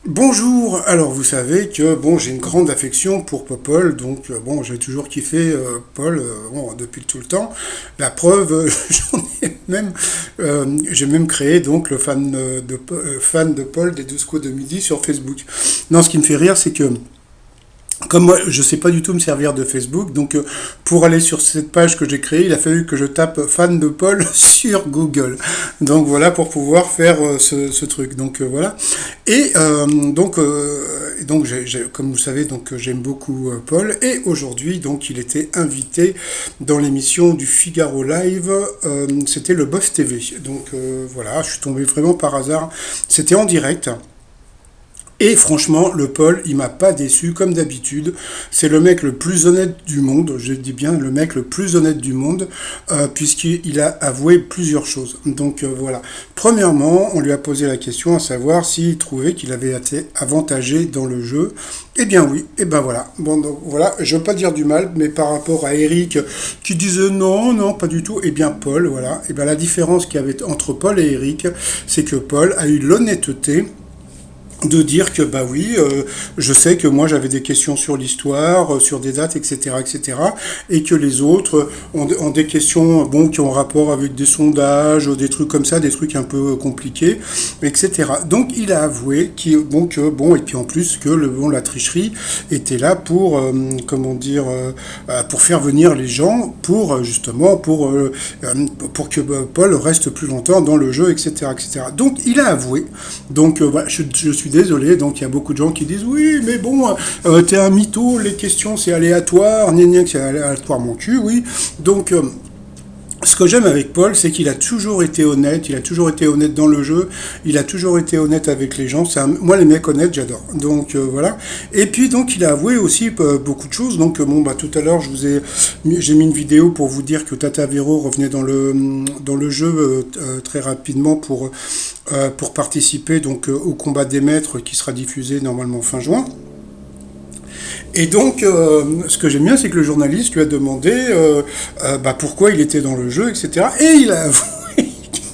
Bonjour, alors vous savez que bon j'ai une grande affection pour Popol, donc bon j'ai toujours kiffé Paul bon, depuis tout le temps. La preuve, j'ai même créé donc le fan de Paul des 12 coups de midi sur Facebook. Non, ce qui me fait rire, c'est que comme moi, je sais pas du tout me servir de Facebook, donc pour aller sur cette page que j'ai créée, il a fallu que je tape fan de Paul sur Google. Donc voilà pour pouvoir faire ce truc. Donc voilà. Comme vous savez, donc j'aime beaucoup Paul. Et aujourd'hui, donc il était invité dans l'émission du Figaro Live. C'était le Boss TV. Donc voilà, je suis tombé vraiment par hasard. C'était en direct. Et franchement, le Paul, il m'a pas déçu comme d'habitude. C'est le mec le plus honnête du monde, je dis bien le mec le plus honnête du monde, puisqu'il a avoué plusieurs choses. Donc voilà. Premièrement, on lui a posé la question à savoir s'il trouvait qu'il avait été avantagé dans le jeu. Eh bien oui, et ben voilà. Bon, donc voilà, je veux pas dire du mal, mais par rapport à Eric qui disait non, non, pas du tout, eh bien Paul, voilà. Et bien la différence qu'il y avait entre Paul et Eric, c'est que Paul a eu l'honnêteté de dire que bah oui, je sais que moi j'avais des questions sur l'histoire, sur des dates, etc., etc., et que les autres ont des questions bon qui ont rapport avec des sondages, des trucs comme ça, des trucs un peu compliqués, etc. Donc il a avoué que bon et puis en plus que la tricherie était là pour comment dire pour faire venir les gens pour justement pour que Paul reste plus longtemps dans le jeu, etc., etc. Donc il a avoué. Donc voilà, je suis désolé, donc il y a beaucoup de gens qui disent oui, mais bon, t'es un mytho, les questions c'est aléatoire, c'est aléatoire mon cul, oui. Donc ce que j'aime avec Paul, c'est qu'il a toujours été honnête, il a toujours été honnête dans le jeu, il a toujours été honnête avec les gens. Moi, les mecs honnêtes, j'adore. Donc voilà. Et puis donc, il a avoué aussi beaucoup de choses. Donc bon, bah tout à l'heure, j'ai mis une vidéo pour vous dire que Tata Vero revenait dans le jeu très rapidement pour participer donc au combat des maîtres qui sera diffusé normalement fin juin. Et donc, ce que j'aime bien, c'est que le journaliste lui a demandé bah, pourquoi il était dans le jeu, etc. Et il a avoué.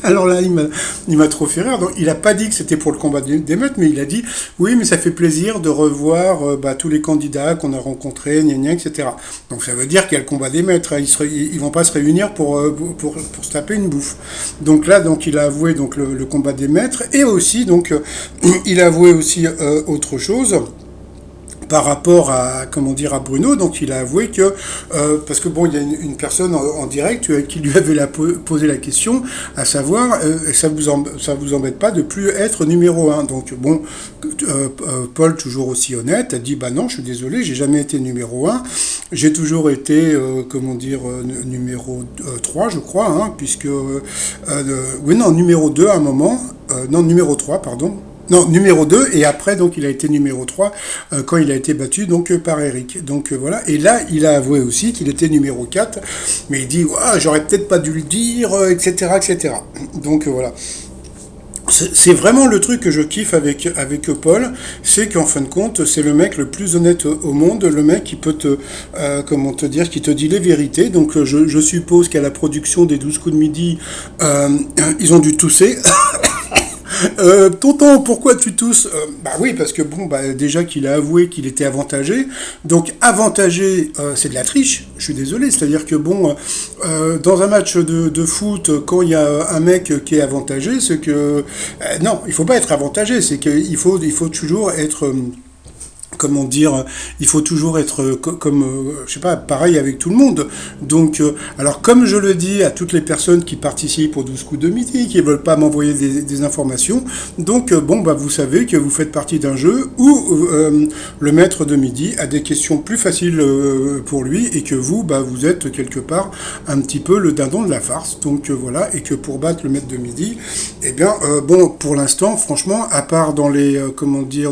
Alors là, il m'a trop fait rire. Donc, il n'a pas dit que c'était pour le combat des meutes, mais il a dit oui, mais ça fait plaisir de revoir bah, tous les candidats qu'on a rencontrés, gna gna, etc. Donc ça veut dire qu'il y a le combat des maîtres. Ils vont pas se réunir pour se taper une bouffe. Donc là, donc il a avoué donc le combat des maîtres et aussi donc il a avoué aussi autre chose par rapport à comment dire à Bruno. Donc il a avoué que parce que bon, il y a une personne en direct qui lui avait posé la question, à savoir ça vous embête pas de plus être numéro un. Donc bon, Paul toujours aussi honnête a dit bah non, je suis désolé, j'ai jamais été numéro un, j'ai toujours été comment dire numéro 3 je crois, hein, puisque oui non numéro 2 à un moment, non numéro 3 pardon. Non, numéro 2 et après, donc, il a été numéro 3 quand il a été battu donc par Eric. Donc, voilà. Et là, il a avoué aussi qu'il était numéro 4 mais il dit, ouais, j'aurais peut-être pas dû le dire, etc., etc. Donc, voilà. C'est vraiment le truc que je kiffe avec Paul, c'est qu'en fin de compte, c'est le mec le plus honnête au monde, le mec qui peut comment te dire, qui te dit les vérités. Donc je suppose qu'à la production des 12 coups de midi, ils ont dû tousser. Tonton, pourquoi tu tousses bah oui, parce que bon, bah déjà qu'il a avoué qu'il était avantagé. Donc avantagé, c'est de la triche. Je suis désolé. C'est-à-dire que bon, dans un match de foot, quand il y a un mec qui est avantagé, c'est que non, il faut pas être avantagé. C'est il faut toujours être comment dire, il faut toujours être comme, je sais pas, pareil avec tout le monde. Donc, alors comme je le dis à toutes les personnes qui participent aux 12 coups de midi, qui ne veulent pas m'envoyer des informations, donc bon, bah vous savez que vous faites partie d'un jeu où le maître de midi a des questions plus faciles pour lui et que vous, bah vous êtes quelque part un petit peu le dindon de la farce. Donc voilà, et que pour battre le maître de midi, eh bien, bon, pour l'instant, franchement, à part dans les, comment dire,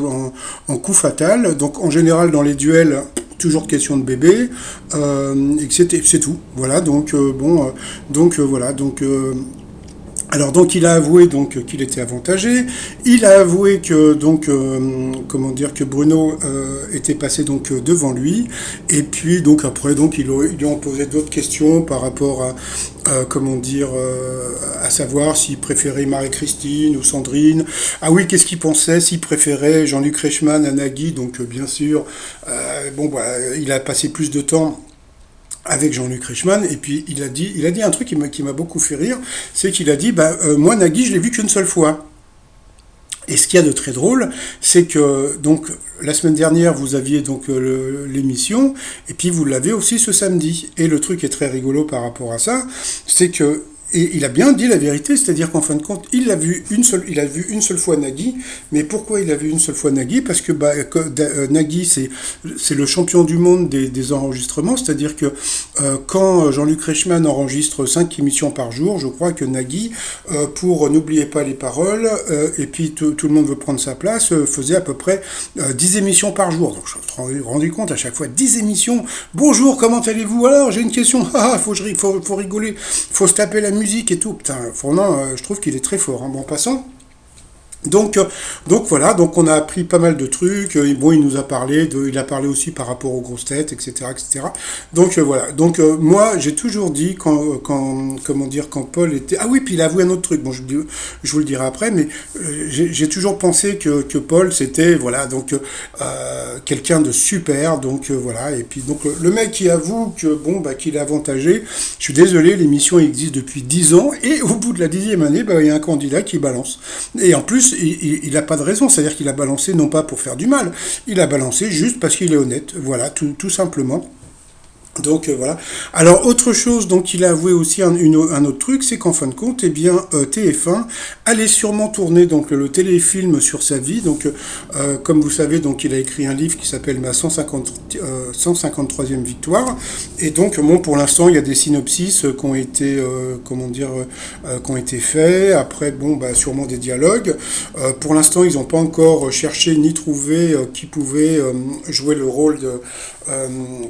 en coup fatal, donc en général dans les duels, toujours question de bébé, et c'est tout. Voilà, donc bon, donc voilà, donc Alors donc il a avoué donc qu'il était avantagé, il a avoué que donc comment dire que Bruno était passé donc devant lui, et puis donc après donc ils lui ont posé d'autres questions par rapport à comment dire à savoir s'il préférait Marie-Christine ou Sandrine. Ah oui, qu'est-ce qu'il pensait, s'il préférait Jean-Luc Reichmann à Nagui, donc bien sûr bon bah il a passé plus de temps avec Jean-Luc Reichmann, et puis il a dit un truc qui m'a beaucoup fait rire, c'est qu'il a dit, bah, moi Nagui, je l'ai vu qu'une seule fois. Et ce qu'il y a de très drôle, c'est que donc la semaine dernière vous aviez donc l'émission, et puis vous l'avez aussi ce samedi. Et le truc est très rigolo par rapport à ça, c'est que et il a bien dit la vérité, c'est-à-dire qu'en fin de compte, il a vu une seule fois Nagui, mais pourquoi il a vu une seule fois Nagui? Parce que bah, Nagui, c'est le champion du monde des enregistrements, c'est-à-dire que quand Jean-Luc Reichmann enregistre 5 émissions par jour, je crois que Nagui, pour N'oubliez pas les paroles, et puis tout le monde veut prendre sa place, faisait à peu près 10 émissions par jour. Donc je me suis rendu compte à chaque fois, 10 émissions, bonjour, comment allez-vous? Alors, j'ai une question, faut rigoler, faut se taper la musique et tout. Putain, Fournant, je trouve qu'il est très fort. Hein. Bon, passant. Donc voilà, donc on a appris pas mal de trucs. Bon, il nous a parlé il a parlé aussi par rapport aux grosses têtes, etc., etc. Donc voilà. Donc moi, j'ai toujours dit comment dire, quand Paul était. Ah oui, puis il a avoué un autre truc. Bon, je vous le dirai après, mais j'ai toujours pensé que Paul c'était voilà donc quelqu'un de super. Donc voilà. Et puis donc le mec qui avoue que bon bah qu'il est avantagé. Je suis désolé, l'émission existe depuis 10 ans et au bout de la 10e année, bah, il y a un candidat qui balance. Et en plus il n'a pas de raison, c'est-à-dire qu'il a balancé non pas pour faire du mal, il a balancé juste parce qu'il est honnête, voilà, tout simplement. Donc voilà. Alors autre chose, donc il a avoué aussi un autre truc, c'est qu'en fin de compte, eh bien TF1 allait sûrement tourner donc le téléfilm sur sa vie. Donc comme vous savez, donc il a écrit un livre qui s'appelle Ma 153e victoire. Et donc bon, pour l'instant, il y a des synopsis qui ont été comment dire qui ont été faits. Après bon, bah sûrement des dialogues. Pour l'instant, ils n'ont pas encore cherché ni trouvé qui pouvait jouer le rôle de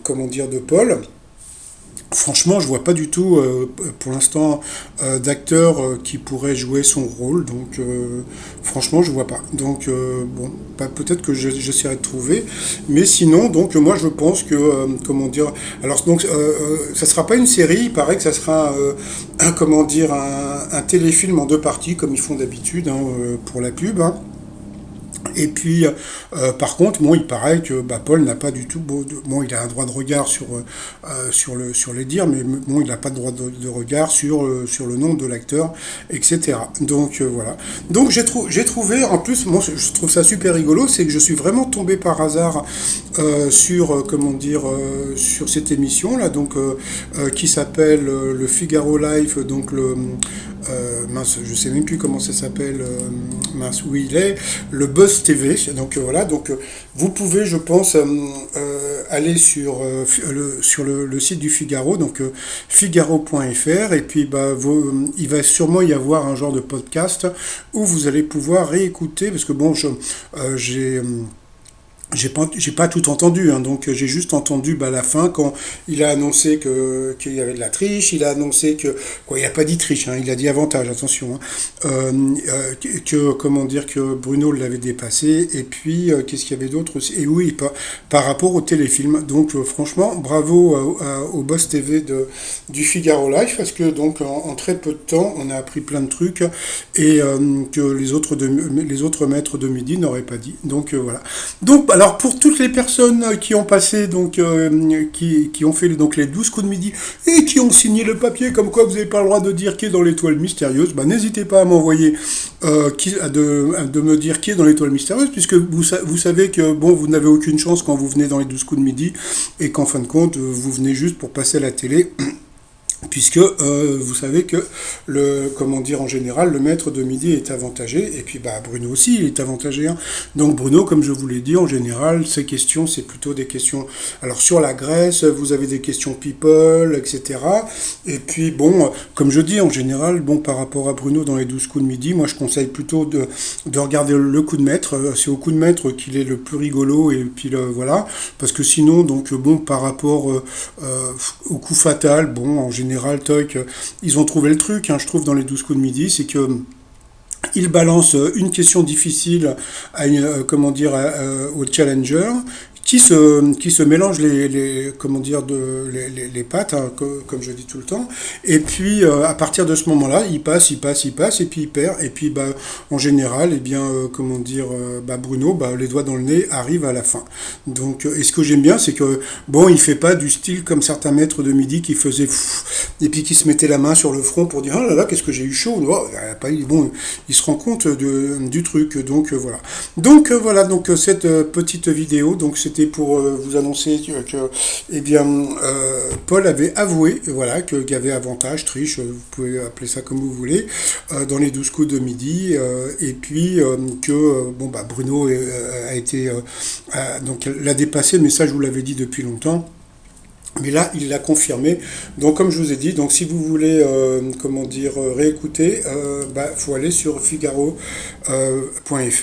comment dire de Paul. Franchement, je vois pas du tout, pour l'instant, d'acteur qui pourrait jouer son rôle. Donc, franchement, je vois pas. Donc, bon, peut-être que j'essaierai de trouver. Mais sinon, donc, moi, je pense que, comment dire, alors, donc, ça sera pas une série. Il paraît que ça sera, comment dire, un téléfilm en 2 parties, comme ils font d'habitude hein, pour la pub. Hein. Et puis, par contre, bon, il paraît que bah, Paul n'a pas du tout. Bon, il a un droit de regard sur les dires, mais bon, il n'a pas de droit de regard sur le nom de l'acteur, etc. Donc voilà. Donc j'ai trouvé, en plus, moi je trouve ça super rigolo, c'est que je suis vraiment tombé par hasard sur comment dire sur cette émission là, donc qui s'appelle le Figaro Live, donc le mince, je sais même plus comment ça s'appelle, mince, où il est, le Buzz TV. Donc voilà, donc vous pouvez, je pense, aller sur le site du Figaro, donc figaro.fr, et puis bah, il va sûrement y avoir un genre de podcast où vous allez pouvoir réécouter, parce que bon, j'ai pas tout entendu, hein, donc j'ai juste entendu bah, la fin quand il a annoncé qu'il y avait de la triche, il a annoncé que quoi, il a pas dit triche, hein, il a dit avantage, attention, hein, que comment dire que Bruno l'avait dépassé, et puis qu'est-ce qu'il y avait d'autre aussi, et oui par rapport au téléfilm. Donc franchement bravo au Boss TV du Figaro Live, parce que donc en très peu de temps on a appris plein de trucs et que les autres maîtres de midi n'auraient pas dit. Donc voilà. Donc alors pour toutes les personnes qui ont passé donc qui ont fait donc les 12 coups de midi et qui ont signé le papier comme quoi vous n'avez pas le droit de dire qui est dans l'étoile mystérieuse, bah n'hésitez pas à m'envoyer de me dire qui est dans l'étoile mystérieuse, puisque vous savez que bon, vous n'avez aucune chance quand vous venez dans les 12 coups de midi et qu'en fin de compte vous venez juste pour passer à la télé. Puisque vous savez que comment dire, en général, le maître de midi est avantagé, et puis bah Bruno aussi il est avantagé. Hein. Donc Bruno, comme je vous l'ai dit, en général, ces questions, c'est plutôt des questions. Alors sur la Grèce, vous avez des questions people, etc. Et puis bon, comme je dis, en général, bon par rapport à Bruno dans les 12 coups de midi, moi je conseille plutôt de regarder le coup de maître. C'est au coup de maître qu'il est le plus rigolo, et puis voilà, parce que sinon, donc bon, par rapport au coup fatal, bon, en général, général, toc, ils ont trouvé le truc, hein, je trouve, dans les 12 coups de midi, c'est que il balance une question difficile à comment dire, au challenger qui se mélange comment dire, les pattes, hein, comme je dis tout le temps. Et puis, à partir de ce moment-là, il passe, et puis il perd. Et puis, bah, en général, eh bien, comment dire, bah, Bruno, bah, les doigts dans le nez, arrive à la fin. Donc, et ce que j'aime bien, c'est que, bon, il fait pas du style comme certains maîtres de midi qui faisaient et puis qui se mettaient la main sur le front pour dire, oh là là, qu'est-ce que j'ai eu chaud. Oh, bon, il se rend compte du truc. Donc, voilà. Donc, voilà, donc, cette petite vidéo, donc, c'était pour vous annoncer eh bien, Paul avait avoué, voilà, qu'il y avait avantage, triche, vous pouvez appeler ça comme vous voulez, dans les 12 coups de midi, et puis que bon, bah, Bruno a été, donc l'a dépassé, mais ça je vous l'avais dit depuis longtemps. Mais là, il l'a confirmé. Donc, comme je vous ai dit, donc si vous voulez, comment dire, réécouter, bah, faut aller sur Figaro.fr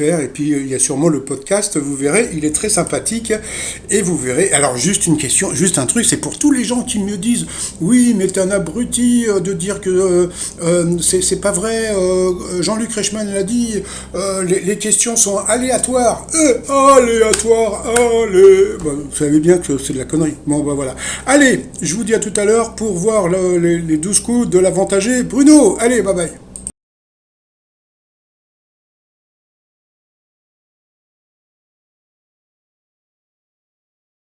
et puis il y a sûrement le podcast. Vous verrez, il est très sympathique et vous verrez. Alors, juste une question, juste un truc, c'est pour tous les gens qui me disent, oui, mais t'es un abruti de dire que c'est pas vrai. Jean-Luc Reichmann l'a dit. Les questions sont aléatoires. Aléatoires, allez. Bah, vous savez bien que c'est de la connerie. Bon, bah voilà. Allez, je vous dis à tout à l'heure pour voir les 12 coups de l'avantagé Bruno. Allez, bye bye.